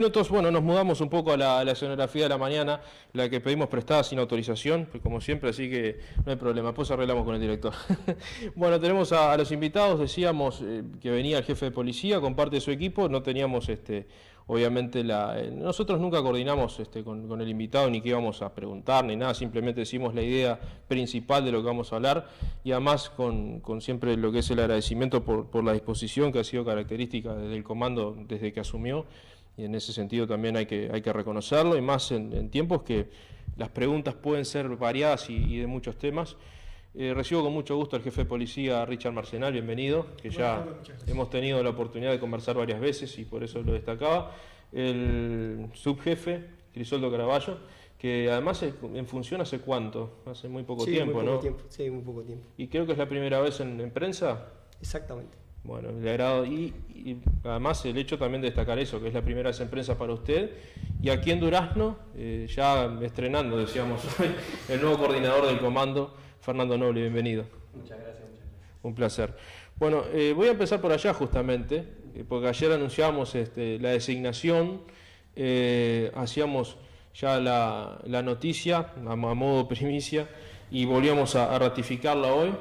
Minutos, bueno, nos mudamos un poco a la escenografía de la mañana, la que pedimos prestada sin autorización, pues como siempre, así que no hay problema, después arreglamos con el director. Bueno, tenemos a los invitados, decíamos que venía el jefe de policía con parte de su equipo, no teníamos, obviamente, nosotros nunca coordinamos con el invitado ni qué íbamos a preguntar ni nada, simplemente decimos la idea principal de lo que vamos a hablar y además con siempre lo que es el agradecimiento por la disposición que ha sido característica del comando desde que asumió. Y en ese sentido también hay que reconocerlo, y más en tiempos que las preguntas pueden ser variadas y de muchos temas. Recibo con mucho gusto al jefe de policía, Richard Marcenal, bienvenido, que ya hemos tenido la oportunidad de conversar varias veces y por eso lo destacaba. El subjefe, Crisoldo Caraballo, que además en función hace cuánto, hace muy poco tiempo, ¿no? Sí, muy poco tiempo. Y creo que es la primera vez en prensa. Exactamente. Bueno, le agrado y además el hecho también de destacar eso, que es la primera vez en prensa para usted, y aquí en Durazno, ya estrenando, decíamos, el nuevo coordinador del comando, Fernando Noble, bienvenido. Muchas gracias. Un placer. Bueno, voy a empezar por allá justamente, porque ayer anunciábamos la designación, hacíamos ya la noticia a modo primicia, y volvíamos a ratificarla hoy.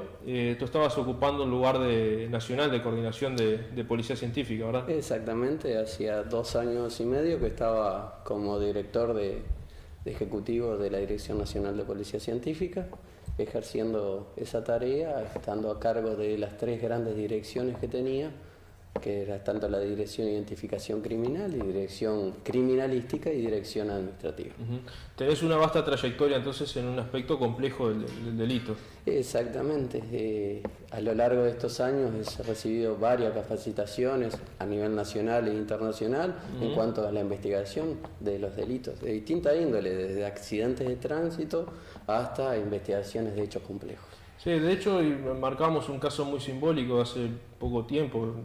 Tú estabas ocupando un lugar nacional de coordinación de policía científica, ¿verdad? Exactamente, hacía 2 años y medio que estaba como director de ejecutivo de la Dirección Nacional de Policía Científica, ejerciendo esa tarea, estando a cargo de las 3 grandes direcciones que tenía, que era tanto la Dirección de Identificación Criminal, y Dirección Criminalística y Dirección Administrativa. Tenés una vasta trayectoria entonces en un aspecto complejo del delito. Exactamente, a lo largo de estos años he recibido varias capacitaciones a nivel nacional e internacional en cuanto a la investigación de los delitos de distinta índole, desde accidentes de tránsito hasta investigaciones de hechos complejos. Sí, de hecho marcamos un caso muy simbólico hace poco tiempo,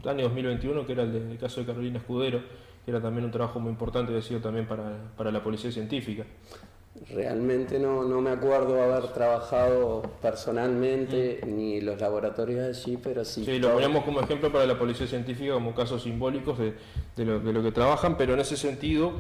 el año 2021, que era el caso de Carolina Escudero, que era también un trabajo muy importante y ha sido también para la policía científica. Realmente no me acuerdo haber trabajado personalmente ni los laboratorios allí, pero sí. Sí, lo ponemos como ejemplo para la policía científica como casos simbólicos de lo que trabajan, pero en ese sentido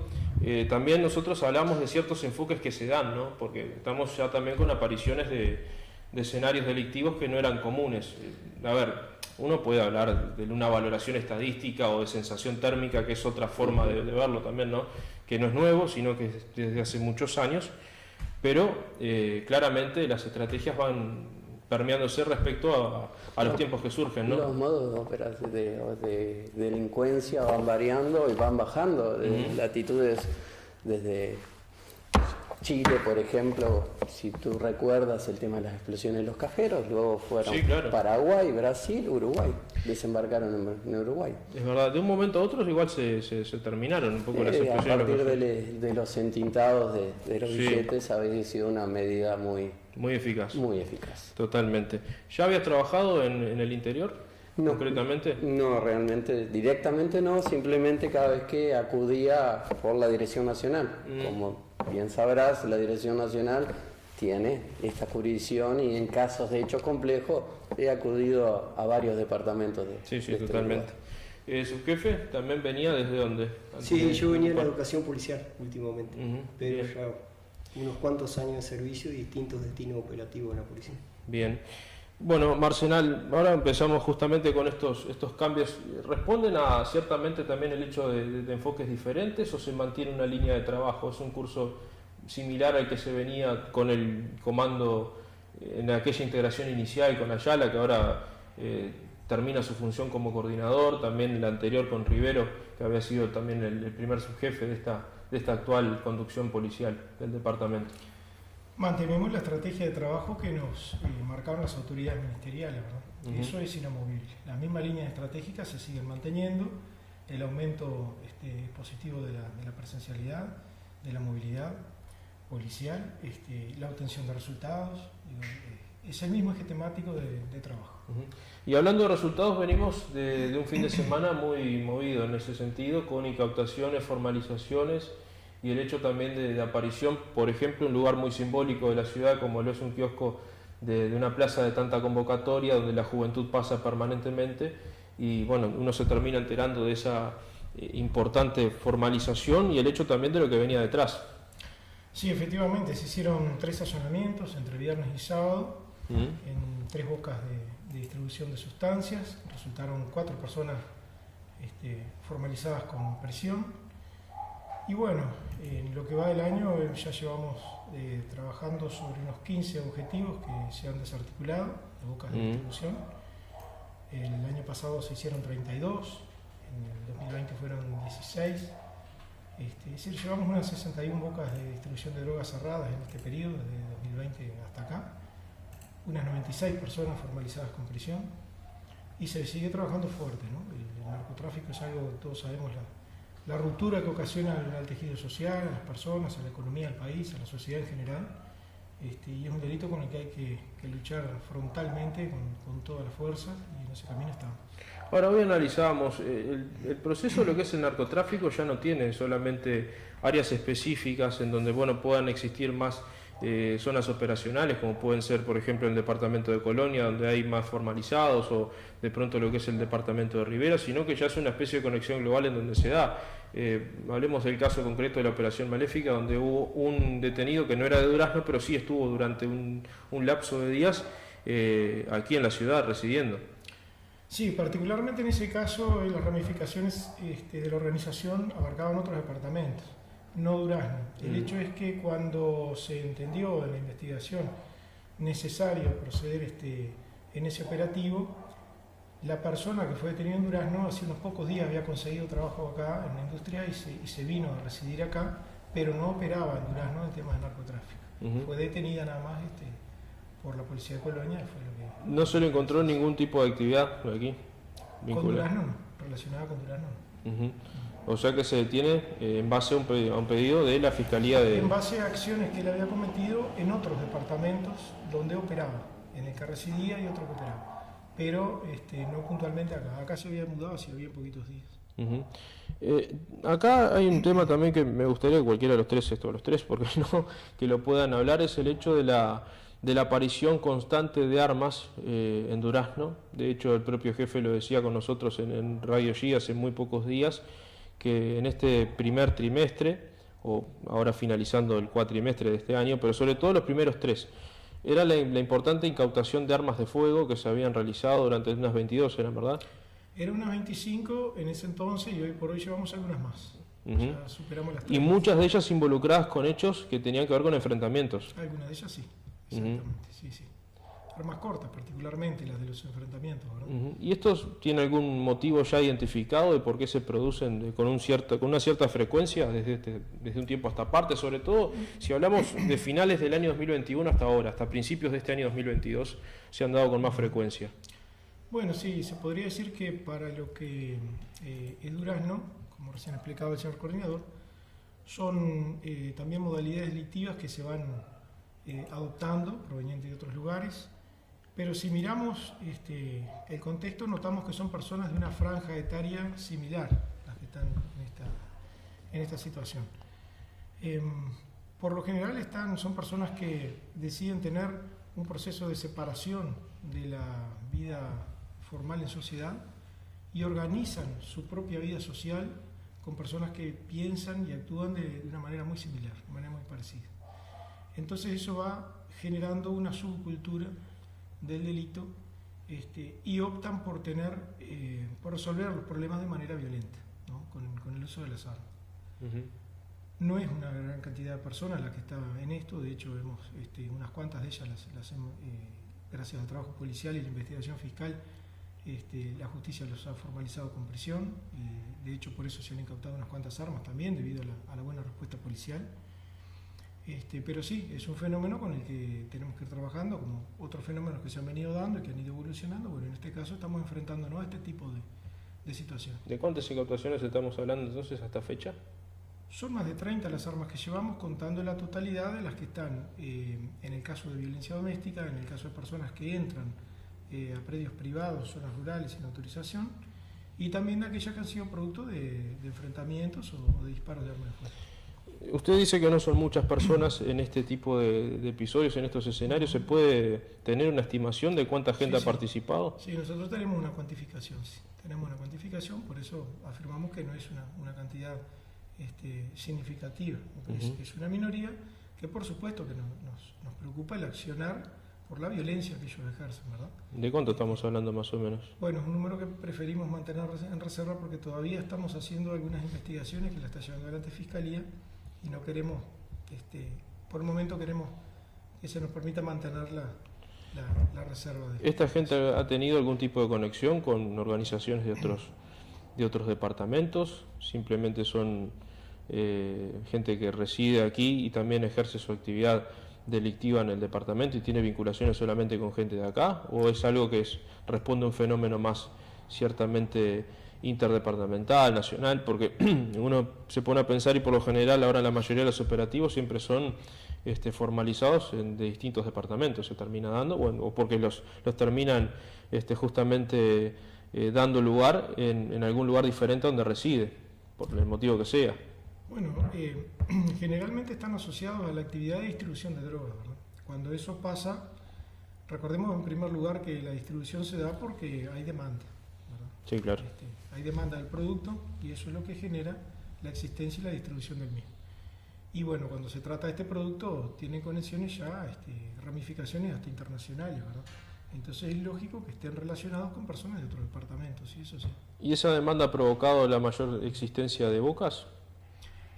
también nosotros hablamos de ciertos enfoques que se dan, ¿no? Porque estamos ya también con apariciones de escenarios delictivos que no eran comunes. A ver, uno puede hablar de una valoración estadística o de sensación térmica, que es otra forma de verlo también, ¿no? Que no es nuevo, sino que es desde hace muchos años, pero claramente las estrategias van permeándose respecto a los tiempos que surgen, ¿no? Los modos de operar de delincuencia van variando y van bajando de latitudes desde Chile, por ejemplo, si tú recuerdas el tema de las explosiones de los cajeros, luego fueron Paraguay, Brasil, Uruguay, desembarcaron en Uruguay. Es verdad, de un momento a otro igual se terminaron un poco las explosiones. A partir de los entintados de los billetes había sido una medida muy eficaz. Muy eficaz. Totalmente. ¿Ya habías trabajado en el interior? No, concretamente. No, realmente, directamente no, simplemente cada vez que acudía por la Dirección Nacional. Como bien sabrás, la Dirección Nacional tiene esta jurisdicción y en casos de hechos complejos he acudido a varios departamentos de Sí, totalmente. ¿Su jefe también venía desde dónde? Sí, yo venía de la educación policial últimamente, pero ya unos cuantos años de servicio y distintos destinos operativos en la policía. Bien. Bueno, Marcenal, ahora empezamos justamente con estos cambios. ¿Responden a ciertamente también el hecho de enfoques diferentes o se mantiene una línea de trabajo? ¿Es un curso similar al que se venía con el comando en aquella integración inicial con Ayala, que ahora termina su función como coordinador, también el anterior con Rivero, que había sido también el primer subjefe de esta actual conducción policial del departamento? Mantenemos la estrategia de trabajo que nos marcaron las autoridades ministeriales, ¿verdad? Eso es inamovible. La misma línea estratégica se sigue manteniendo, el aumento positivo de la presencialidad, de la movilidad policial, la obtención de resultados, es el mismo eje temático de trabajo. Y hablando de resultados, venimos de un fin de semana muy movido en ese sentido, con incautaciones, formalizaciones, y el hecho también de aparición, por ejemplo, un lugar muy simbólico de la ciudad, como lo es un kiosco de una plaza de tanta convocatoria, donde la juventud pasa permanentemente, y bueno, uno se termina enterando de importante formalización y el hecho también de lo que venía detrás. Sí, efectivamente, se hicieron 3 allanamientos entre viernes y sábado en 3 bocas de distribución de sustancias. Resultaron 4 personas formalizadas con prisión. Y bueno, en lo que va del año ya llevamos trabajando sobre unos 15 objetivos que se han desarticulado de bocas de distribución. El año pasado se hicieron 32, en el 2020 fueron 16. Es decir, llevamos unas 61 bocas de distribución de drogas cerradas en este periodo, desde 2020 hasta acá, unas 96 personas formalizadas con prisión, y se sigue trabajando fuerte, ¿no? El narcotráfico es algo, todos sabemos, la ruptura que ocasiona al tejido social, a las personas, a la economía del país, a la sociedad en general, y es un delito con el que hay que luchar frontalmente con toda la fuerza, y en ese camino estamos. Ahora, hoy analizábamos, el proceso de lo que es el narcotráfico ya no tiene solamente áreas específicas en donde puedan existir más zonas operacionales, como pueden ser, por ejemplo, el departamento de Colonia, donde hay más formalizados, o de pronto lo que es el departamento de Rivera, sino que ya es una especie de conexión global en donde se da. Hablemos del caso concreto de la Operación Maléfica, donde hubo un detenido que no era de Durazno, pero sí estuvo durante un lapso de días aquí en la ciudad residiendo. Sí, particularmente en ese caso las ramificaciones de la organización abarcaban otros departamentos, no Durazno. El hecho es que cuando se entendió en la investigación necesario proceder en ese operativo, la persona que fue detenida en Durazno hace unos pocos días había conseguido trabajo acá en la industria y se vino a residir acá, pero no operaba en Durazno en temas de narcotráfico. Fue detenida nada más por la policía de Colonia. Fue lo que... ¿No se le encontró ningún tipo de actividad aquí? Con Durazno no, relacionada con Durazno no. O sea que se detiene en base a un pedido de la Fiscalía de... En base a acciones que él había cometido en otros departamentos donde operaba, en el que residía y otro que operaba. Pero no puntualmente acá. Acá se había mudado hace bien poquitos días. Acá hay un tema también que me gustaría que cualquiera de los tres, porque no, que lo puedan hablar, es el hecho de la aparición constante de armas en Durazno. De hecho, el propio jefe lo decía con nosotros en Radio G hace muy pocos días, que en este primer trimestre, o ahora finalizando el cuatrimestre de este año, pero sobre todo los primeros 3, era la importante incautación de armas de fuego que se habían realizado durante unas 22, ¿eran verdad? Eran unas 25 en ese entonces y hoy por hoy llevamos algunas más. Ya superamos las 30. Y muchas de ellas involucradas con hechos que tenían que ver con enfrentamientos. Algunas de ellas sí, exactamente, sí. Armas cortas, particularmente las de los enfrentamientos, ¿verdad? ¿Y estos tienen algún motivo ya identificado de por qué se producen con una cierta frecuencia desde un tiempo a esta parte? Sobre todo si hablamos de finales del año 2021 hasta ahora, hasta principios de este año 2022, se han dado con más frecuencia. Bueno, sí, se podría decir que para lo que es Durazno, como recién explicaba el señor coordinador, son también modalidades delictivas que se van adoptando provenientes de otros lugares. Pero si miramos el contexto, notamos que son personas de una franja etaria similar, las que están en esta situación. Por lo general son personas que deciden tener un proceso de separación de la vida formal en sociedad y organizan su propia vida social con personas que piensan y actúan de una manera muy similar, de manera muy parecida. Entonces eso va generando una subcultura del delito y optan por resolver los problemas de manera violenta, ¿no? con el uso de las armas. No es una gran cantidad de personas la que está en esto, de hecho vemos unas cuantas de ellas las hemos, gracias al trabajo policial y la investigación fiscal, la justicia los ha formalizado con prisión, y de hecho por eso se han incautado unas cuantas armas también debido a la buena respuesta policial. Pero sí, es un fenómeno con el que tenemos que ir trabajando, como otros fenómenos que se han venido dando y que han ido evolucionando. Bueno, en este caso estamos enfrentándonos a este tipo de situaciones. ¿De cuántas incautaciones estamos hablando entonces hasta fecha? Son más de 30 las armas que llevamos, contando la totalidad de las que están en el caso de violencia doméstica, en el caso de personas que entran a predios privados, zonas rurales sin autorización, y también de aquellas que han sido producto de enfrentamientos o de disparos de armas de fuego. Usted dice que no son muchas personas en este tipo de episodios, en estos escenarios. ¿Se puede tener una estimación de cuánta gente ha participado? Sí, nosotros tenemos una cuantificación, sí. tenemos una cuantificación, por eso afirmamos que no es una cantidad significativa, es una minoría que por supuesto que nos preocupa el accionar por la violencia que ellos ejercen, ¿verdad? ¿De cuánto estamos hablando más o menos? Bueno, es un número que preferimos mantener en reserva porque todavía estamos haciendo algunas investigaciones que la está llevando adelante Fiscalía y no queremos, por el momento queremos que se nos permita mantener la reserva. ¿Esta gente ha tenido algún tipo de conexión con organizaciones de otros departamentos? ¿Simplemente son gente que reside aquí y también ejerce su actividad delictiva en el departamento y tiene vinculaciones solamente con gente de acá? ¿O es algo que responde a un fenómeno más ciertamente interdepartamental, nacional? Porque uno se pone a pensar y por lo general ahora la mayoría de los operativos siempre son formalizados de distintos departamentos, se termina dando, o porque los terminan justamente dando lugar en algún lugar diferente donde reside, por el motivo que sea. Bueno, generalmente están asociados a la actividad de distribución de drogas, ¿verdad? Cuando eso pasa, recordemos en primer lugar que la distribución se da porque hay demanda, ¿verdad? Sí, claro. Hay demanda del producto y eso es lo que genera la existencia y la distribución del mismo. Y bueno, cuando se trata de este producto, tiene conexiones ya, ramificaciones hasta internacionales, ¿verdad? Entonces es lógico que estén relacionados con personas de otros departamentos, ¿sí? Eso sí. ¿Y esa demanda ha provocado la mayor existencia de bocas?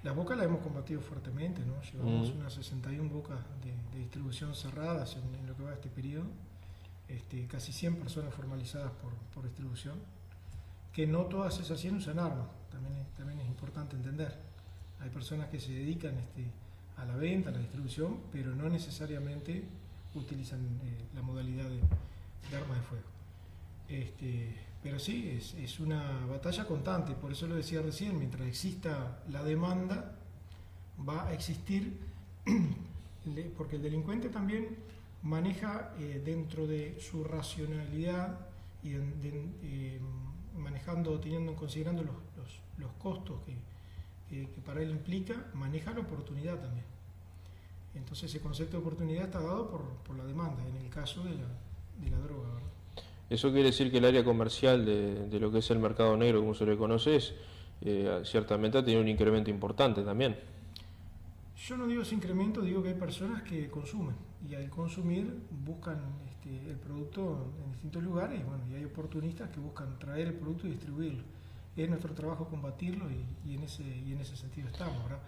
Las bocas las hemos combatido fuertemente, ¿no? Llevamos unas 61 bocas de distribución cerradas en lo que va de este periodo, casi 100 personas formalizadas por distribución, que no todas esas 100 usan armas, también es importante entender. Hay personas que se dedican a la venta, a la distribución, pero no necesariamente utilizan la modalidad de armas de fuego. Pero sí, es una batalla constante, por eso lo decía recién, mientras exista la demanda, va a existir, porque el delincuente también maneja dentro de su racionalidad y considerando los costos que para él implica, maneja la oportunidad también. Entonces ese concepto de oportunidad está dado por la demanda, en el caso de la droga, ¿verdad? Eso quiere decir que el área comercial de lo que es el mercado negro, como se le conoce, ciertamente ha tenido un incremento importante también. Yo no digo ese incremento, digo que hay personas que consumen y al consumir buscan el producto en distintos lugares y hay oportunistas que buscan traer el producto y distribuirlo. Es nuestro trabajo combatirlo y en ese sentido estamos, ¿verdad?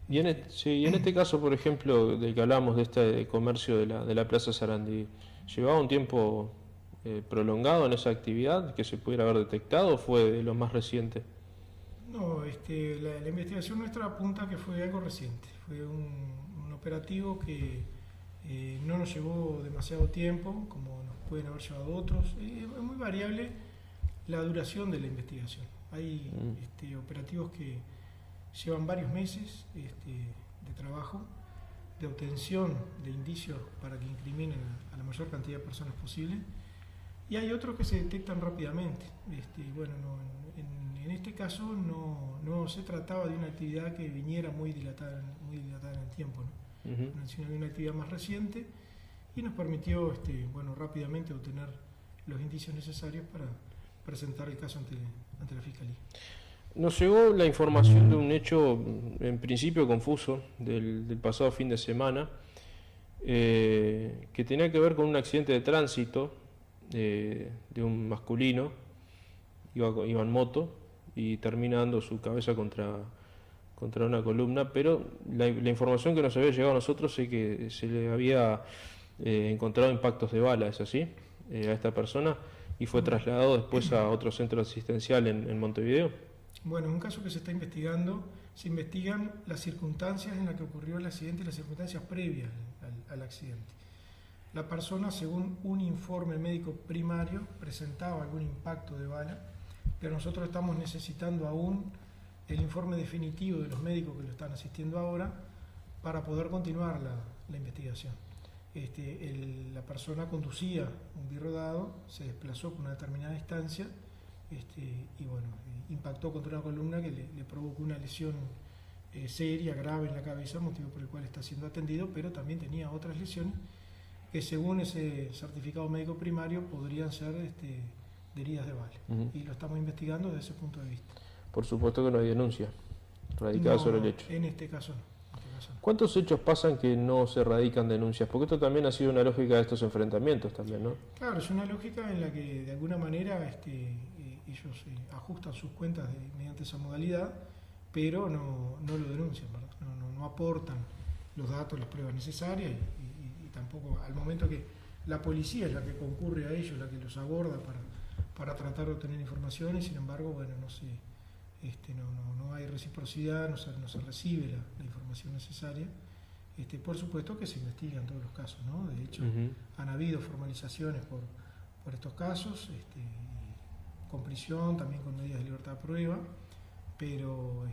Y en este caso, por ejemplo, del que hablamos de este comercio de la Plaza Sarandí, ¿llevaba un tiempo prolongado en esa actividad que se pudiera haber detectado o fue de lo más reciente? No, la investigación nuestra apunta que fue algo reciente, fue un operativo que no nos llevó demasiado tiempo, como nos pueden haber llevado otros. Es muy variable la duración de la investigación. Hay operativos que llevan varios meses de trabajo, de obtención de indicios para que incriminen a la mayor cantidad de personas posible, y hay otros que se detectan rápidamente. En este caso no se trataba de una actividad que viniera muy dilatada en el tiempo, ¿no? Sino de una actividad más reciente y nos permitió rápidamente obtener los indicios necesarios para presentar el caso ante la Fiscalía. Nos llegó la información de un hecho en principio confuso del pasado fin de semana que tenía que ver con un accidente de tránsito de un masculino, iba en moto y termina dando su cabeza contra una columna, pero la información que nos había llegado a nosotros es que se le había encontrado impactos de bala, ¿es así? A esta persona y fue trasladado después a otro centro asistencial en Montevideo. Bueno, es un caso que se está investigando, se investigan las circunstancias en las que ocurrió el accidente y las circunstancias previas al accidente. La persona, según un informe médico primario, presentaba algún impacto de bala, pero nosotros estamos necesitando aún el informe definitivo de los médicos que lo están asistiendo ahora para poder continuar la investigación. La persona conducía un birrodado, se desplazó por una determinada distancia impactó contra una columna que le provocó una lesión seria, grave en la cabeza, motivo por el cual está siendo atendido, pero también tenía otras lesiones que según ese certificado médico primario podrían ser heridas de bala. Y lo estamos investigando desde ese punto de vista. Por supuesto que no hay denuncia radicada sobre el hecho. En este caso no. ¿Cuántos hechos pasan que no se radican denuncias? Porque esto también ha sido una lógica de estos enfrentamientos también, ¿no? Claro, es una lógica en la que de alguna manera ellos ajustan sus cuentas mediante esa modalidad, pero no lo denuncian, ¿verdad? No aportan los datos, las pruebas necesarias y tampoco al momento que la policía es la que concurre a ellos, la que los aborda para tratar de obtener información y sin embargo, bueno, no hay reciprocidad, no se recibe la información necesaria. Por supuesto que se investigan todos los casos, ¿no? De hecho, han habido formalizaciones por estos casos, con prisión, también con medidas de libertad de prueba, pero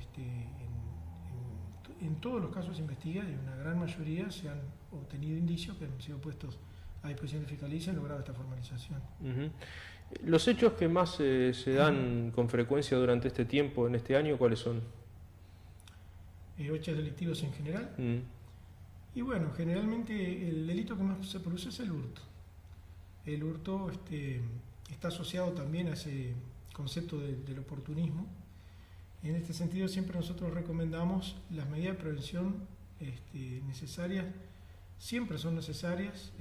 en todos los casos se investiga y en una gran mayoría se han obtenido indicios que han sido puestos a disposición de fiscalía y se ha logrado esta formalización. ¿Los hechos que más se dan con frecuencia durante este tiempo, en este año, cuáles son? Hechos delictivos en general. Y bueno, generalmente el delito que más se produce es el hurto. El hurto está asociado también a ese concepto del oportunismo. En este sentido siempre nosotros recomendamos las medidas de prevención necesarias, siempre son necesarias,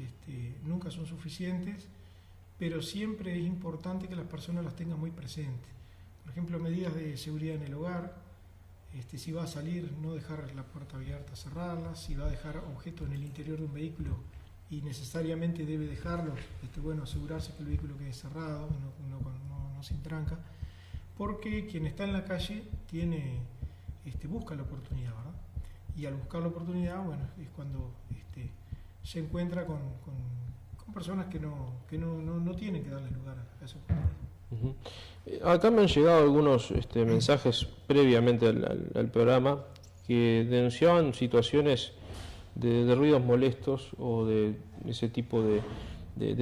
nunca son suficientes, pero siempre es importante que las personas las tengan muy presentes. Por ejemplo, medidas de seguridad en el hogar, si va a salir, no dejar la puerta abierta, cerrarla, si va a dejar objetos en el interior de un vehículo y necesariamente debe dejarlos, asegurarse que el vehículo quede cerrado, no se entranca, porque quien está en la calle busca la oportunidad, ¿verdad? Y al buscar la oportunidad, bueno, es cuando se encuentra con personas que no tienen que darle lugar a esa oportunidad. Acá me han llegado algunos mensajes previamente al programa que denunciaban situaciones de ruidos molestos o de ese tipo de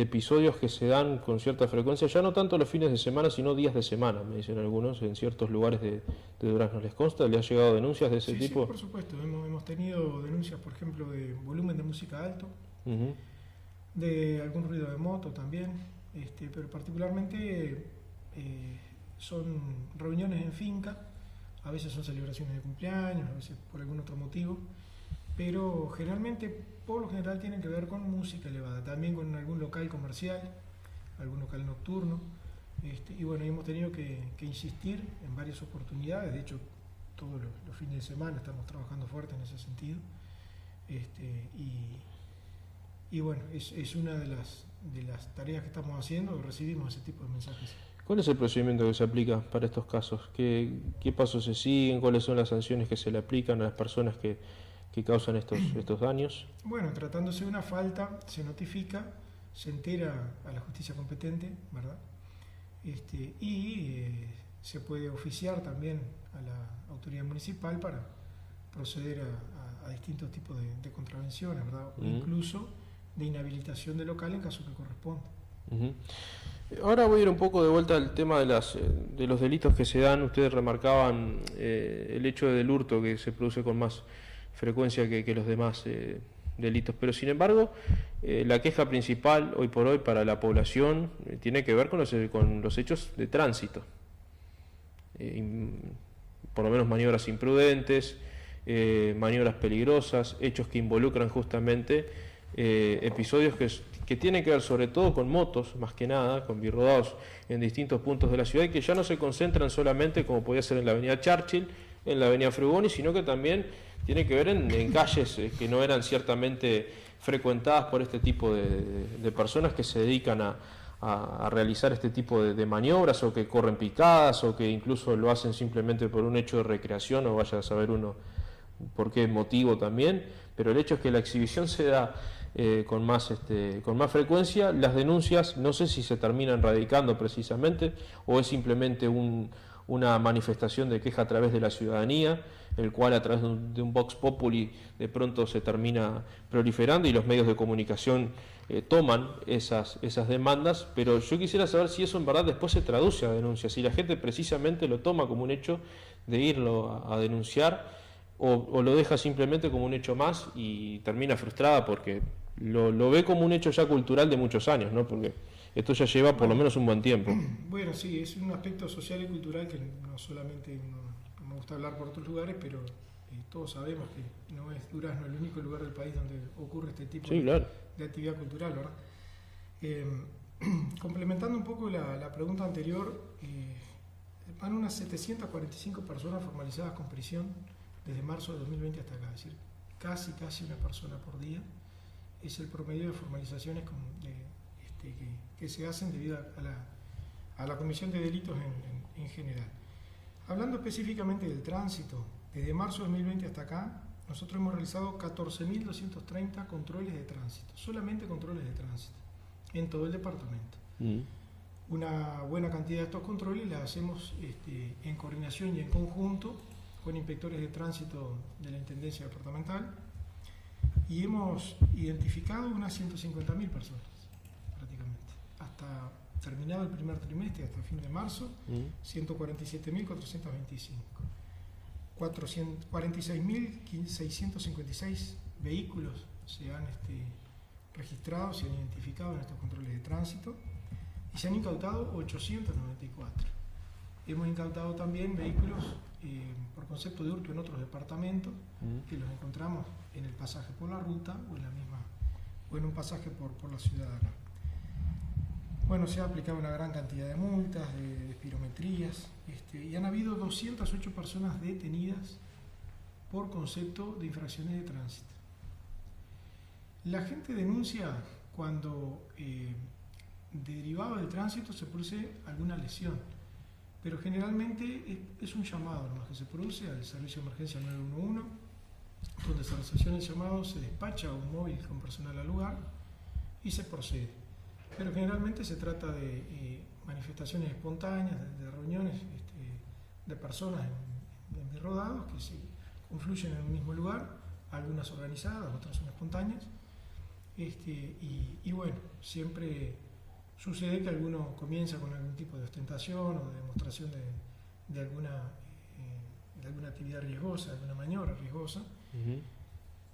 episodios que se dan con cierta frecuencia, ya no tanto los fines de semana, sino días de semana, me dicen algunos, en ciertos lugares de Durazno. ¿Les consta? ¿Le ha llegado denuncias de ese tipo? Sí, por supuesto. Hemos tenido denuncias, por ejemplo, de volumen de música alto, de algún ruido de moto también, pero particularmente son reuniones en finca, a veces son celebraciones de cumpleaños, a veces por algún otro motivo, pero generalmente, por lo general, tienen que ver con música elevada, también con algún local comercial, algún local nocturno, y bueno, hemos tenido que insistir en varias oportunidades. De hecho, todos los fines de semana estamos trabajando fuerte en ese sentido, y bueno, es una de las tareas que estamos haciendo, recibimos ese tipo de mensajes. ¿Cuál es el procedimiento que se aplica para estos casos? ¿Qué pasos se siguen? ¿Cuáles son las sanciones que se le aplican a las personas que causan estos daños? Bueno, tratándose de una falta, se notifica, se entera a la justicia competente, ¿verdad? Y se puede oficiar también a la autoridad municipal para proceder a distintos tipos de contravenciones, ¿verdad? O incluso de inhabilitación del local en caso que corresponda. Ahora voy a ir un poco de vuelta al tema de los delitos que se dan. Ustedes remarcaban el hecho del hurto, que se produce con más frecuencia que los demás delitos, pero sin embargo la queja principal hoy por hoy para la población tiene que ver con los hechos de tránsito, por lo menos maniobras imprudentes, maniobras peligrosas, hechos que involucran justamente episodios que tienen que ver sobre todo con motos, más que nada, con birrodados en distintos puntos de la ciudad, y que ya no se concentran solamente, como podía ser en la avenida Churchill, en la avenida Frugoni, sino que también tiene que ver en calles que no eran ciertamente frecuentadas por este tipo de personas que se dedican a realizar este tipo de maniobras, o que corren picadas, o que incluso lo hacen simplemente por un hecho de recreación, o vaya a saber uno por qué motivo también, pero el hecho es que la exhibición se da con más frecuencia. Las denuncias no sé si se terminan radicando precisamente, o es simplemente una manifestación de queja a través de la ciudadanía, el cual a través de un vox populi de pronto se termina proliferando y los medios de comunicación toman esas demandas, pero yo quisiera saber si eso en verdad después se traduce a denuncias, si la gente precisamente lo toma como un hecho de irlo a denunciar, o lo deja simplemente como un hecho más y termina frustrada porque lo ve como un hecho ya cultural de muchos años, ¿no? Porque esto ya lleva por lo menos un buen tiempo. Bueno, sí, es un aspecto social y cultural que no solamente no me gusta hablar por otros lugares, pero todos sabemos que no es Durazno el único lugar del país donde ocurre este tipo de actividad cultural, ¿verdad? Complementando un poco la pregunta anterior, van unas 745 personas formalizadas con prisión desde marzo de 2020 hasta acá, es decir, casi una persona por día es el promedio de formalizaciones que se hacen debido a la comisión de delitos en general. Hablando específicamente del tránsito, desde marzo de 2020 hasta acá, nosotros hemos realizado 14.230 controles de tránsito, solamente controles de tránsito, en todo el departamento. Una buena cantidad de estos controles las hacemos en coordinación y en conjunto con inspectores de tránsito de la Intendencia Departamental, y hemos identificado unas 150.000 personas, prácticamente. Hasta terminado el primer trimestre, hasta fin de marzo, 147.425. 46.656 vehículos se han registrado, se han identificado en estos controles de tránsito, y se han incautado 894. Hemos incautado también vehículos por concepto de hurto en otros departamentos, que los encontramos en el pasaje por la ruta o en un pasaje por la ciudad acá. Bueno, se ha aplicado una gran cantidad de multas, de espirometrías, y han habido 208 personas detenidas por concepto de infracciones de tránsito. La gente denuncia cuando derivado del tránsito se produce alguna lesión, pero generalmente es un llamado nomás que se produce al servicio de emergencia 911, donde se recepciona el llamado, se despacha un móvil con personal al lugar y se procede. Pero generalmente se trata de manifestaciones espontáneas, de reuniones de personas en rodados que se confluyen en un mismo lugar, algunas organizadas, otras son espontáneas, y bueno, siempre sucede que alguno comienza con algún tipo de ostentación o de demostración de alguna actividad riesgosa, de alguna maniobra riesgosa.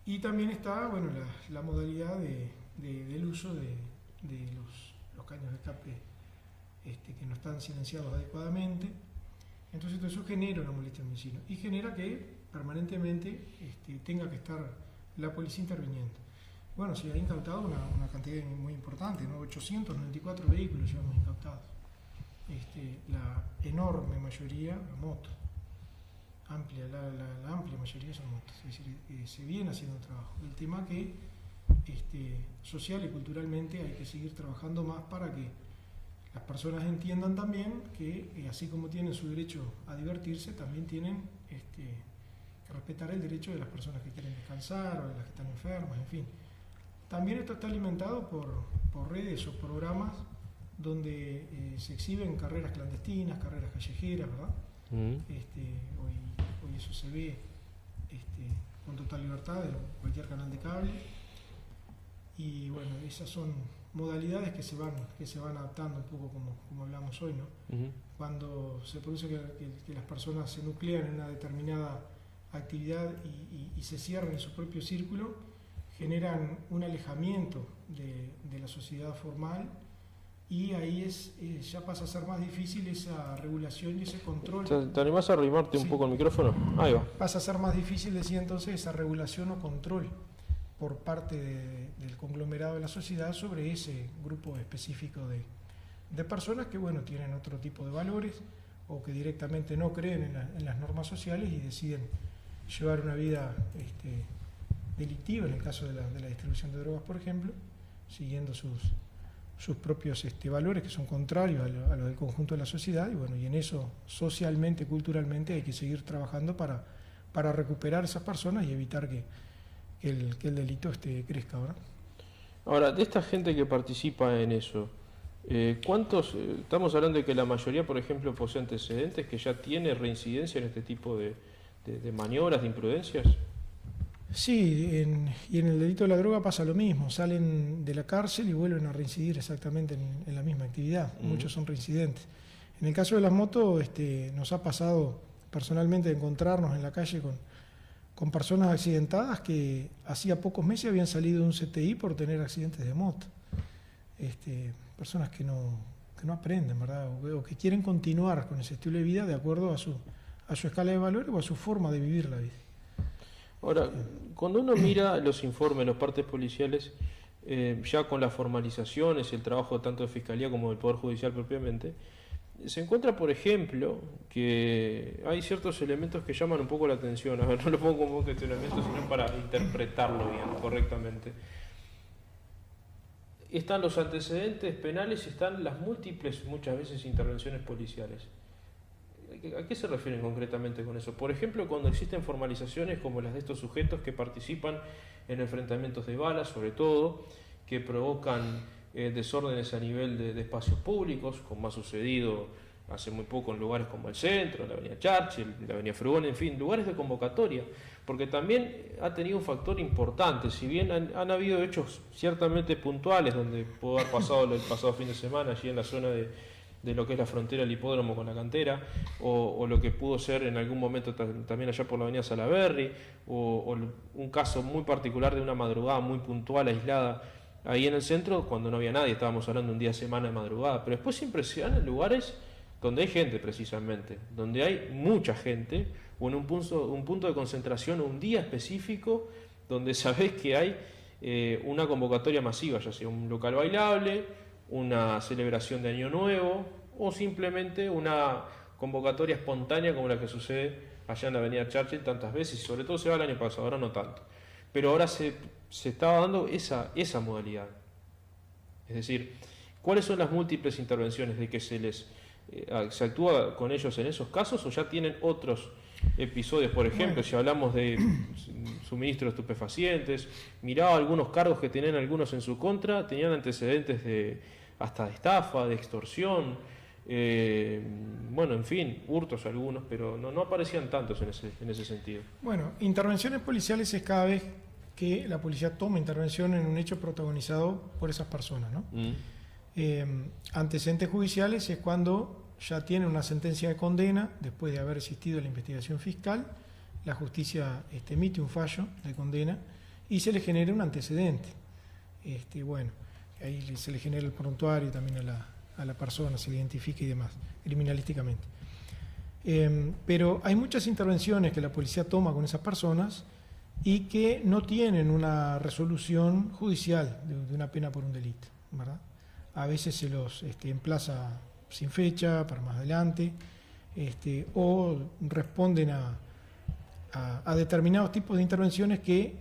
Y también está, bueno, la modalidad del uso de los caños de escape que no están silenciados adecuadamente. Entonces todo eso genera una molestia en el vecino y genera que permanentemente tenga que estar la policía interviniendo. Bueno, se ha incautado una cantidad muy importante, ¿no? 894 vehículos llevamos incautados. La enorme mayoría, la moto, la amplia mayoría son motos, es decir, se viene haciendo un trabajo. El tema que social y culturalmente hay que seguir trabajando más para que las personas entiendan también que así como tienen su derecho a divertirse, también tienen que respetar el derecho de las personas que quieren descansar o de las que están enfermas, en fin. También esto está alimentado por redes o programas donde se exhiben carreras clandestinas, carreras callejeras, ¿verdad? Hoy eso se ve con total libertad en cualquier canal de cable. Y bueno, esas son modalidades que se van adaptando un poco como hablamos hoy, ¿no? Cuando se produce que las personas se nuclean en una determinada actividad y se cierran en su propio círculo, generan un alejamiento de la sociedad formal, y ahí ya pasa a ser más difícil esa regulación y ese control. ¿Te animás a arrimarte un poco el micrófono? Ahí va. Pasa a ser más difícil, decía entonces, esa regulación o control por parte del conglomerado de la sociedad sobre ese grupo específico de personas que, bueno, tienen otro tipo de valores o que directamente no creen en las normas sociales y deciden llevar una vida delictiva, en el caso de la distribución de drogas, por ejemplo, siguiendo sus propios valores que son contrarios a lo del conjunto de la sociedad, y bueno, y en eso socialmente, culturalmente hay que seguir trabajando para recuperar a esas personas y evitar que el delito crezca, ¿verdad? Ahora, de esta gente que participa en eso, ¿cuántos, estamos hablando de que la mayoría, por ejemplo, posee antecedentes, que ya tiene reincidencia en este tipo de maniobras, de imprudencias? Sí, y en el delito de la droga pasa lo mismo, salen de la cárcel y vuelven a reincidir exactamente en la misma actividad, muchos son reincidentes. En el caso de las motos, nos ha pasado personalmente de encontrarnos en la calle con personas accidentadas que hacía pocos meses habían salido de un CTI por tener accidentes de moto. personas que no aprenden, ¿verdad? O que quieren continuar con ese estilo de vida de acuerdo a su escala de valores o a su forma de vivir la vida. Ahora, cuando uno mira los informes, los partes policiales, ya con las formalizaciones, el trabajo tanto de Fiscalía como del Poder Judicial propiamente, se encuentra, por ejemplo, que hay ciertos elementos que llaman un poco la atención. A ver, no lo pongo como un cuestionamiento, sino para interpretarlo bien, correctamente. Están los antecedentes penales y están las múltiples, muchas veces, intervenciones policiales. ¿A qué se refieren concretamente con eso? Por ejemplo, cuando existen formalizaciones como las de estos sujetos que participan en enfrentamientos de balas, sobre todo, que provocan desórdenes a nivel de espacios públicos, como ha sucedido hace muy poco en lugares como el centro, la avenida Churchill, la avenida Frugón, en fin, lugares de convocatoria, porque también ha tenido un factor importante. Si bien han habido hechos ciertamente puntuales, donde pudo haber pasado el pasado fin de semana allí en la zona de lo que es la frontera del hipódromo con la cantera, o lo que pudo ser en algún momento también allá por la avenida Salaberry, o un caso muy particular de una madrugada muy puntual, aislada, ahí en el centro, cuando no había nadie, estábamos hablando un día de semana de madrugada, pero después siempre se dan en lugares donde hay gente precisamente, donde hay mucha gente, o en un punto de concentración, o un día específico, donde sabés que hay una convocatoria masiva, ya sea un local bailable, una celebración de Año Nuevo, o simplemente una convocatoria espontánea como la que sucede allá en la avenida Churchill tantas veces, y sobre todo se va el año pasado, ahora no tanto. Pero ahora se estaba dando esa modalidad. Es decir, ¿cuáles son las múltiples intervenciones de que se actúa con ellos en esos casos, o ya tienen otros episodios? Por ejemplo, si hablamos de suministro de estupefacientes, miraba algunos cargos que tenían algunos en su contra, tenían antecedentes hasta de estafa, de extorsión, bueno, en fin, hurtos algunos, pero no aparecían tantos en ese sentido. Bueno, intervenciones policiales es cada vez que la policía toma intervención en un hecho protagonizado por esas personas, ¿no? Antecedentes judiciales es cuando ya tiene una sentencia de condena, después de haber existido la investigación fiscal, la justicia emite un fallo de condena y se le genera un antecedente. Bueno, ahí se le genera el prontuario también a la persona, se le identifica y demás, criminalísticamente. Pero hay muchas intervenciones que la policía toma con esas personas y que no tienen una resolución judicial de una pena por un delito, ¿verdad? A veces se los emplaza sin fecha, para más adelante, o responden a determinados tipos de intervenciones que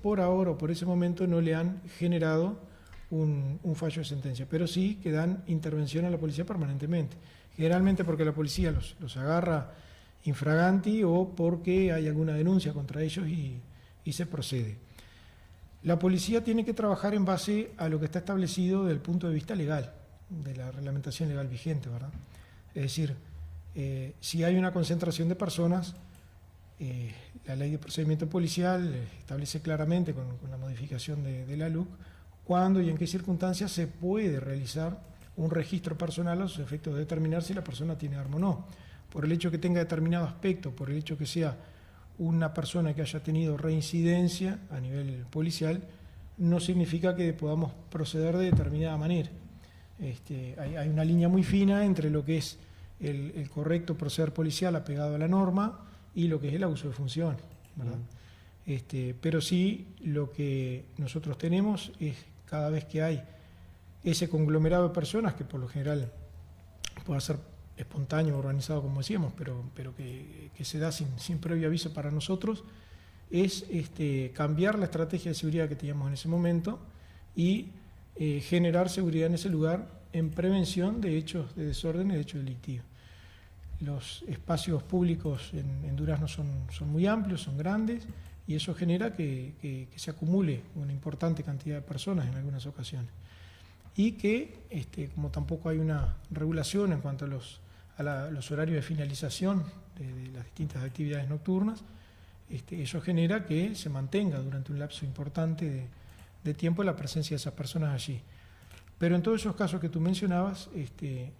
por ahora o por ese momento no le han generado un fallo de sentencia, pero sí que dan intervención a la policía permanentemente, generalmente porque la policía los agarra infraganti o porque hay alguna denuncia contra ellos y se procede. La policía tiene que trabajar en base a lo que está establecido desde el punto de vista legal, de la reglamentación legal vigente, ¿verdad? Es decir, si hay una concentración de personas, la ley de procedimiento policial establece claramente con la modificación de la LUC cuándo y en qué circunstancias se puede realizar un registro personal a los efectos de determinar si la persona tiene arma o no. Por el hecho que tenga determinado aspecto, por el hecho que sea una persona que haya tenido reincidencia a nivel policial, no significa que podamos proceder de determinada manera. Hay una línea muy fina entre lo que es el correcto proceder policial apegado a la norma y lo que es el abuso de función, ¿verdad? Pero sí, lo que nosotros tenemos es cada vez que hay ese conglomerado de personas, que por lo general puede ser espontáneo, organizado, como decíamos, pero que se da sin previo aviso para nosotros, es cambiar la estrategia de seguridad que teníamos en ese momento y generar seguridad en ese lugar en prevención de hechos de desorden y de hechos delictivos. Los espacios públicos en Durazno son muy amplios, son grandes, y eso genera que se acumule una importante cantidad de personas en algunas ocasiones. Y que, como tampoco hay una regulación en cuanto a los horarios de finalización de las distintas actividades nocturnas, eso genera que se mantenga durante un lapso importante de tiempo la presencia de esas personas allí. Pero en todos esos casos que tú mencionabas,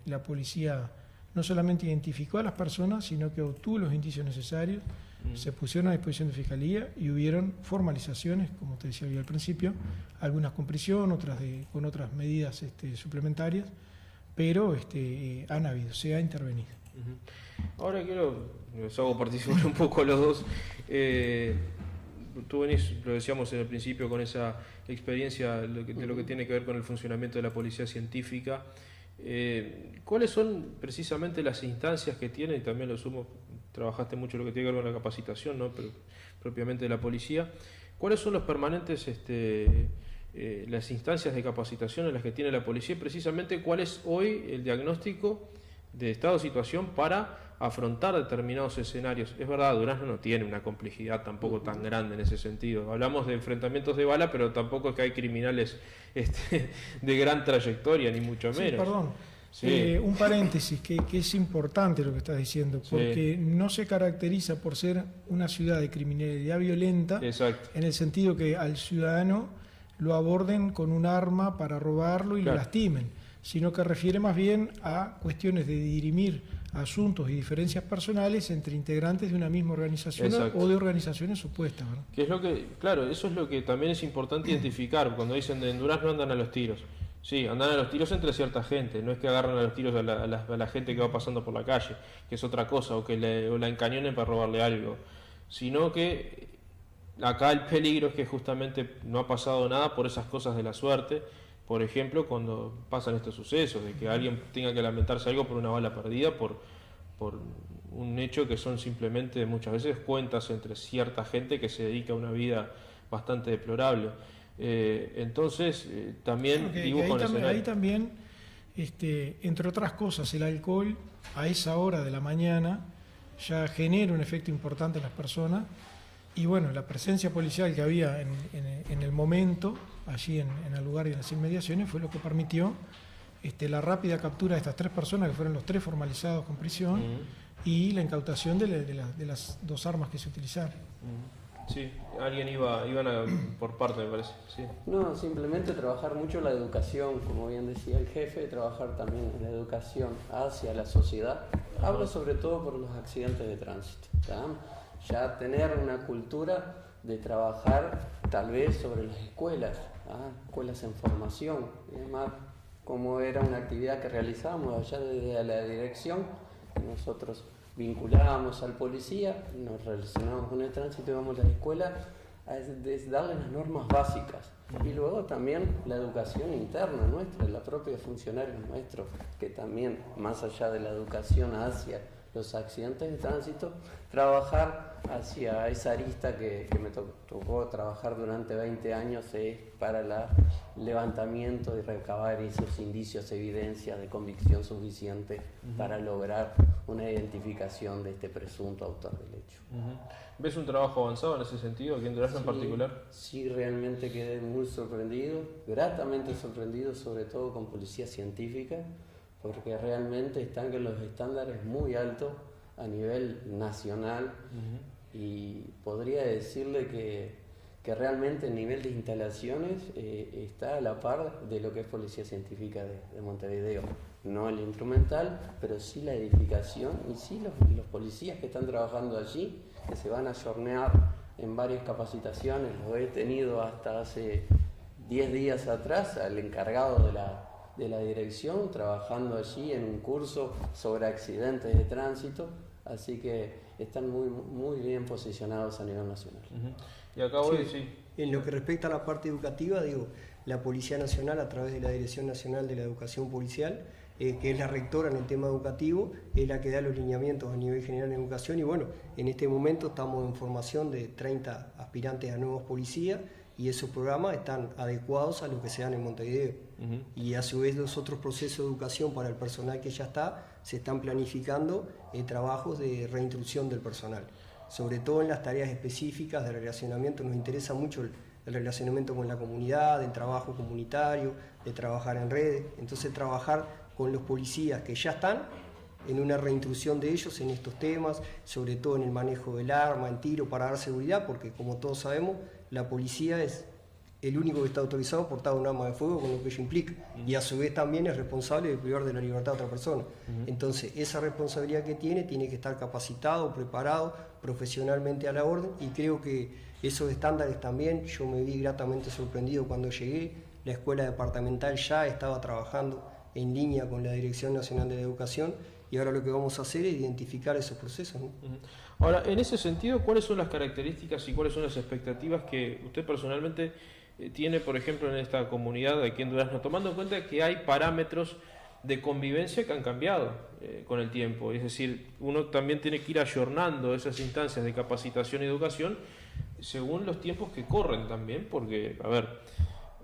la policía no solamente identificó a las personas, sino que obtuvo los indicios necesarios se pusieron a disposición de Fiscalía y hubieron formalizaciones, como te decía yo al principio, algunas con prisión, otras con otras medidas suplementarias, pero se ha intervenido. Ahora les hago participar un poco a los dos. Tú venís, lo decíamos en el principio, con esa experiencia de lo que tiene que ver con el funcionamiento de la policía científica. ¿Cuáles son precisamente las instancias que tiene? Y también lo sumo, trabajaste mucho lo que tiene que ver con la capacitación, ¿no? Pero, propiamente de la policía. ¿Cuáles son los permanentes, las instancias de capacitación en las que tiene la policía? Precisamente, ¿cuál es hoy el diagnóstico de estado de situación para afrontar determinados escenarios? Es verdad, Durazno no tiene una complejidad tampoco tan grande en ese sentido. Hablamos de enfrentamientos de bala, pero tampoco es que hay criminales de gran trayectoria, ni mucho menos. Sí, perdón. Sí. Un paréntesis, que es importante lo que estás diciendo, porque no se caracteriza por ser una ciudad de criminalidad violenta. Exacto. En el sentido que al ciudadano lo aborden con un arma para robarlo y lo lastimen, sino que refiere más bien a cuestiones de dirimir asuntos y diferencias personales entre integrantes de una misma organización o de organizaciones opuestas, ¿verdad? Que es lo que, claro, eso es lo que también es importante identificar. Cuando dicen en Durazno andan a los tiros. Sí, andan a los tiros entre cierta gente, no es que agarran a los tiros a la gente que va pasando por la calle, que es otra cosa, o que la encañonen para robarle algo, sino que acá el peligro es que justamente no ha pasado nada por esas cosas de la suerte. Por ejemplo, cuando pasan estos sucesos, de que alguien tenga que lamentarse algo por una bala perdida, por un hecho que son simplemente muchas veces cuentas entre cierta gente que se dedica a una vida bastante deplorable. Entonces, también dibujo un escenario. Ahí también, entre otras cosas, el alcohol a esa hora de la mañana ya genera un efecto importante en las personas. Y bueno, la presencia policial que había en el momento, allí en el lugar y en las inmediaciones, fue lo que permitió la rápida captura de estas 3 personas, que fueron los 3 formalizados con prisión, y la incautación de las 2 armas que se utilizaron. Sí, alguien iban por parte, me parece. Sí. No, simplemente trabajar mucho la educación, como bien decía el jefe, trabajar también en la educación hacia la sociedad. Hablo sobre todo por los accidentes de tránsito, ¿tá? Ya tener una cultura de trabajar tal vez sobre las escuelas, escuelas en formación, y además como era una actividad que realizábamos allá desde la dirección, nosotros vinculábamos al policía, nos relacionábamos con el tránsito, íbamos a la escuela a darle las normas básicas y luego también la educación interna nuestra, la propia funcionarios nuestros, que también más allá de la educación hacia los accidentes de tránsito, trabajar hacia esa arista que me tocó trabajar durante 20 años para el levantamiento y recabar esos indicios, evidencias de convicción suficiente para lograr una identificación de este presunto autor del hecho. ¿Ves un trabajo avanzado en ese sentido, aquí en Durazno en particular? Sí, realmente quedé muy sorprendido, gratamente sorprendido, sobre todo con policía científica, porque realmente están en los estándares muy altos a nivel nacional y podría decirle que realmente el nivel de instalaciones está a la par de lo que es Policía Científica de Montevideo. No el instrumental, pero sí la edificación y sí los policías que están trabajando allí, que se van a jornear en varias capacitaciones. Lo he tenido hasta hace 10 días atrás al encargado de la dirección trabajando allí en un curso sobre accidentes de tránsito, así que están muy bien posicionados a nivel nacional. Y acá hoy sí. En lo que respecta a la parte educativa, la Policía Nacional, a través de la Dirección Nacional de la Educación Policial, que es la rectora en el tema educativo, es la que da los lineamientos a nivel general en educación, y bueno, en este momento estamos en formación de 30 aspirantes a nuevos policías, y esos programas están adecuados a lo que se dan en Montevideo. Y a su vez los otros procesos de educación para el personal que ya está, se están planificando trabajos de reinstrucción del personal, sobre todo en las tareas específicas de relacionamiento. Nos interesa mucho el relacionamiento con la comunidad, el trabajo comunitario, de trabajar en redes, entonces trabajar con los policías que ya están en una reinstrucción de ellos en estos temas, sobre todo en el manejo del arma, en tiro, para dar seguridad, porque como todos sabemos, la policía es el único que está autorizado a portar un arma de fuego con lo que ello implica. Y a su vez también es responsable de privar de la libertad a otra persona. Entonces, esa responsabilidad que tiene que estar capacitado, preparado, profesionalmente a la orden, y creo que esos estándares también, yo me vi gratamente sorprendido cuando llegué. La escuela departamental ya estaba trabajando en línea con la Dirección Nacional de la Educación, y ahora lo que vamos a hacer es identificar esos procesos, ¿no? Ahora, en ese sentido, ¿cuáles son las características y cuáles son las expectativas que usted personalmente tiene, por ejemplo, en esta comunidad aquí en Durazno, tomando en cuenta que hay parámetros de convivencia que han cambiado con el tiempo? Es decir, uno también tiene que ir ayornando esas instancias de capacitación y educación según los tiempos que corren también, porque, a ver,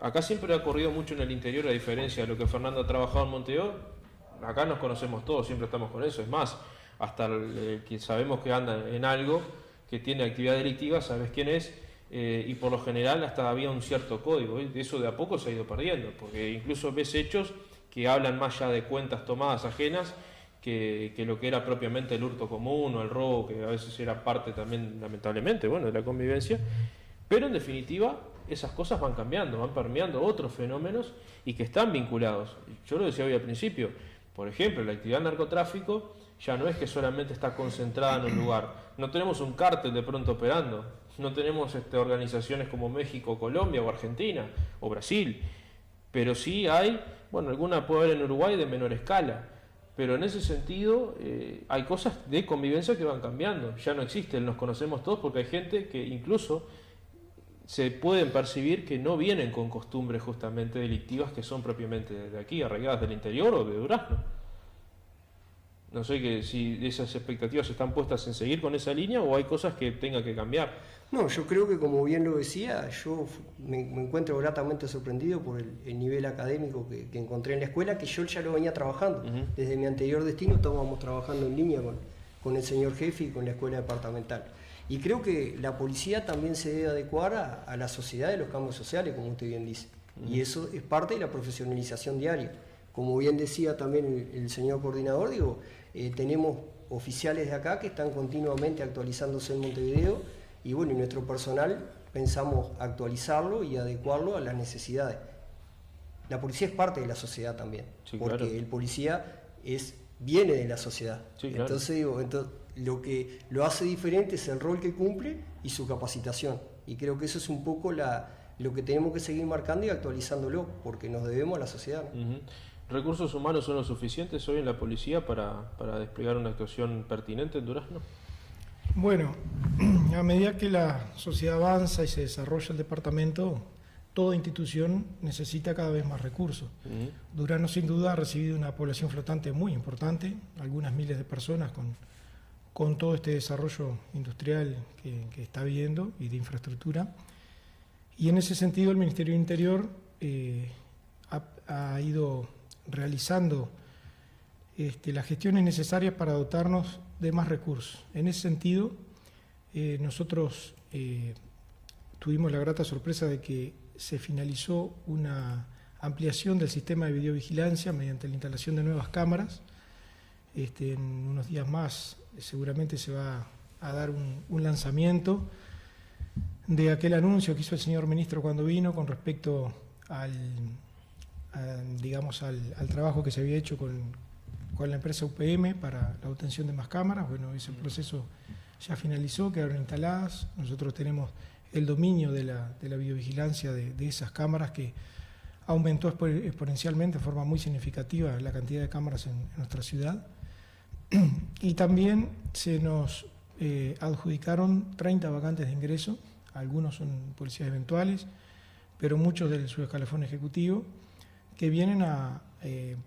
acá siempre ha corrido mucho en el interior, a diferencia de lo que Fernando ha trabajado en Montevideo. Acá nos conocemos todos, siempre estamos con eso. Es más, hasta el que sabemos que anda en algo, que tiene actividad delictiva, sabes quién es, y por lo general hasta había un cierto código. Eso de a poco se ha ido perdiendo, porque incluso ves hechos que hablan más ya de cuentas tomadas ajenas que lo que era propiamente el hurto común o el robo, que a veces era parte también, lamentablemente, bueno, de la convivencia. Pero en definitiva, esas cosas van cambiando, van permeando otros fenómenos y que están vinculados. Yo lo decía hoy al principio, por ejemplo, la actividad de narcotráfico ya no es que solamente está concentrada en un lugar. No tenemos un cártel de pronto operando, no tenemos organizaciones como México, Colombia o Argentina o Brasil, pero sí hay, bueno, alguna puede haber en Uruguay de menor escala, pero en ese sentido hay cosas de convivencia que van cambiando, ya no existen, nos conocemos todos porque hay gente que incluso se pueden percibir que no vienen con costumbres justamente delictivas que son propiamente de aquí, arraigadas del interior o de Durazno. No sé que si esas expectativas están puestas en seguir con esa línea o hay cosas que tengan que cambiar. No, yo creo que, como bien lo decía, yo me encuentro gratamente sorprendido por el nivel académico que encontré en la escuela, que yo ya lo venía trabajando. Desde mi anterior destino estábamos trabajando en línea con el señor jefe y con la escuela departamental. Y creo que la policía también se debe adecuar a la sociedad de los cambios sociales, como usted bien dice. Y eso es parte de la profesionalización diaria. Como bien decía también el señor coordinador, tenemos oficiales de acá que están continuamente actualizándose en Montevideo, y bueno, y nuestro personal pensamos actualizarlo y adecuarlo a las necesidades. La policía es parte de la sociedad también, sí, porque claro, el policía viene de la sociedad. Sí, claro. Entonces, lo que lo hace diferente es el rol que cumple y su capacitación. Y creo que eso es un poco lo que tenemos que seguir marcando y actualizándolo, porque nos debemos a la sociedad, ¿no? ¿Recursos humanos son lo suficientes hoy en la policía para desplegar una actuación pertinente en Durazno? Bueno, a medida que la sociedad avanza y se desarrolla el departamento, toda institución necesita cada vez más recursos. Durazno sin duda ha recibido una población flotante muy importante, algunas miles de personas con todo este desarrollo industrial que está viendo y de infraestructura. Y en ese sentido el Ministerio del Interior ha ido realizando las gestiones necesarias para dotarnos de más recursos. En ese sentido, nosotros tuvimos la grata sorpresa de que se finalizó una ampliación del sistema de videovigilancia mediante la instalación de nuevas cámaras. En unos días más seguramente se va a dar un lanzamiento de aquel anuncio que hizo el señor ministro cuando vino con respecto al trabajo que se había hecho con la empresa UPM para la obtención de más cámaras. Bueno, ese proceso ya finalizó, quedaron instaladas. Nosotros tenemos el dominio de la videovigilancia de esas cámaras, que aumentó exponencialmente de forma muy significativa la cantidad de cámaras en nuestra ciudad. Y también se nos adjudicaron 30 vacantes de ingreso, algunos son policías eventuales, pero muchos del subescalafón ejecutivo, que vienen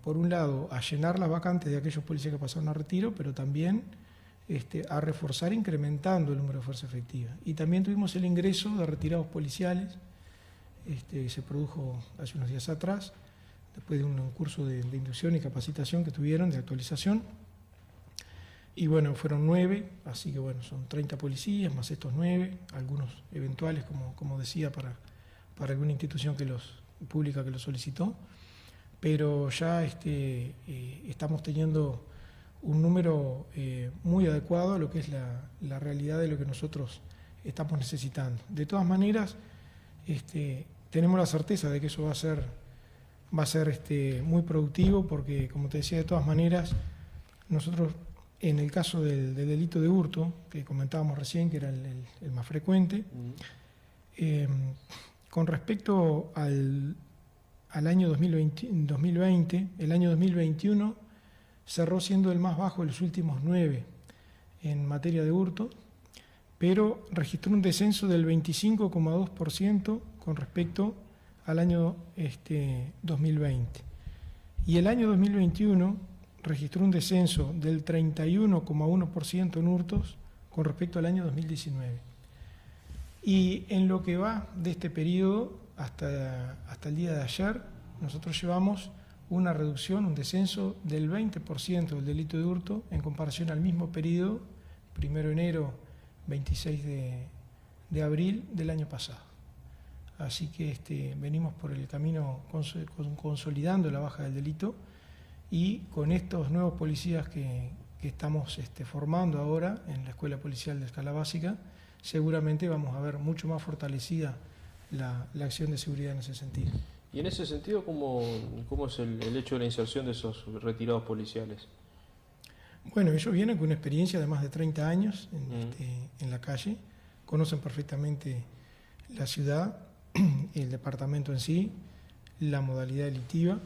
por un lado, a llenar las vacantes de aquellos policías que pasaron a retiro, pero también a reforzar incrementando el número de fuerza efectiva. Y también tuvimos el ingreso de retirados policiales, que se produjo hace unos días atrás, después de un curso de inducción y capacitación que tuvieron, de actualización. Y bueno, fueron 9, así que bueno, son 30 policías, más estos 9, algunos eventuales, como decía, para alguna institución pública que lo solicitó. Pero ya estamos teniendo un número muy adecuado a lo que es la realidad de lo que nosotros estamos necesitando. De todas maneras, tenemos la certeza de que eso va a ser muy productivo, porque, como te decía, de todas maneras, nosotros, en el caso del delito de hurto, que comentábamos recién, que era el más frecuente, con respecto al año 2020, el año 2021 cerró siendo el más bajo de los últimos 9 en materia de hurto, pero registró un descenso del 25,2% con respecto al año 2020. Y el año 2021 registró un descenso del 31,1% en hurtos con respecto al año 2019. Y en lo que va de este periodo hasta el día de ayer, nosotros llevamos una reducción, un descenso del 20% del delito de hurto en comparación al mismo periodo, 1 de enero, 26 de abril del año pasado. Así que venimos por el camino consolidando la baja del delito, y con estos nuevos policías que estamos formando ahora en la Escuela Policial de Escala Básica, seguramente vamos a ver mucho más fortalecida la acción de seguridad en ese sentido. Y en ese sentido, ¿cómo es el hecho de la inserción de esos retirados policiales? Bueno, ellos vienen con una experiencia de más de 30 años en la calle, conocen perfectamente la ciudad, el departamento en sí, la modalidad delictiva,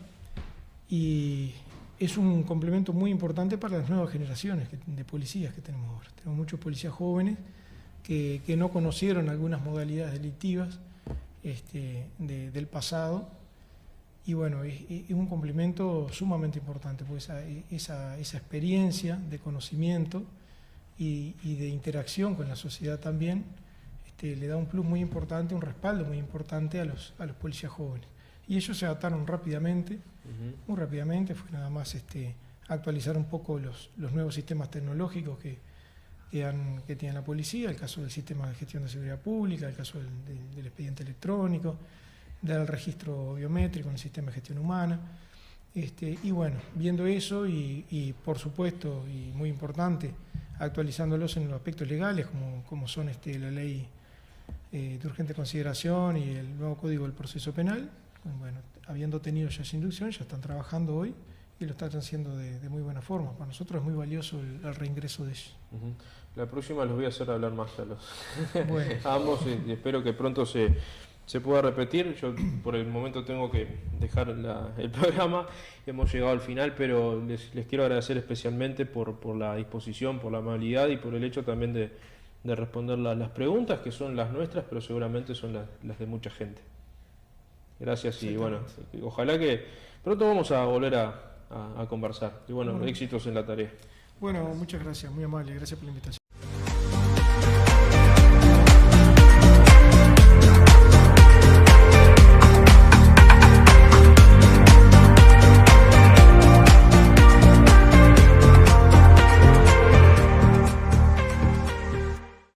y es un complemento muy importante para las nuevas generaciones de policías que tenemos ahora. Tenemos muchos policías jóvenes que no conocieron algunas modalidades delictivas del pasado, y bueno, es un complemento sumamente importante, pues esa experiencia de conocimiento y de interacción con la sociedad también le da un plus muy importante, un respaldo muy importante a los policías jóvenes. Y ellos se adaptaron rápidamente, muy rápidamente. Fue nada más actualizar un poco los nuevos sistemas tecnológicos que tiene la policía, el caso del sistema de gestión de seguridad pública, el caso del expediente electrónico, del registro biométrico en el sistema de gestión humana. Y bueno, viendo eso y por supuesto, y muy importante, actualizándolos en los aspectos legales, como son la ley de urgente consideración y el nuevo Código del Proceso Penal. Bueno, habiendo tenido ya esa inducción, ya están trabajando hoy y lo están haciendo de muy buena forma. Para nosotros es muy valioso el reingreso de ellos. La próxima los voy a hacer hablar más a los bueno. a ambos, y espero que pronto se pueda repetir. Yo por el momento tengo que dejar el programa, hemos llegado al final, pero les quiero agradecer especialmente por la disposición, por la amabilidad y por el hecho también de responder las preguntas, que son las nuestras, pero seguramente son las de mucha gente. Gracias, y bueno, ojalá que pronto vamos a volver a conversar. Y bueno, éxitos en la tarea. Bueno, muchas gracias, muy amable, gracias por la invitación.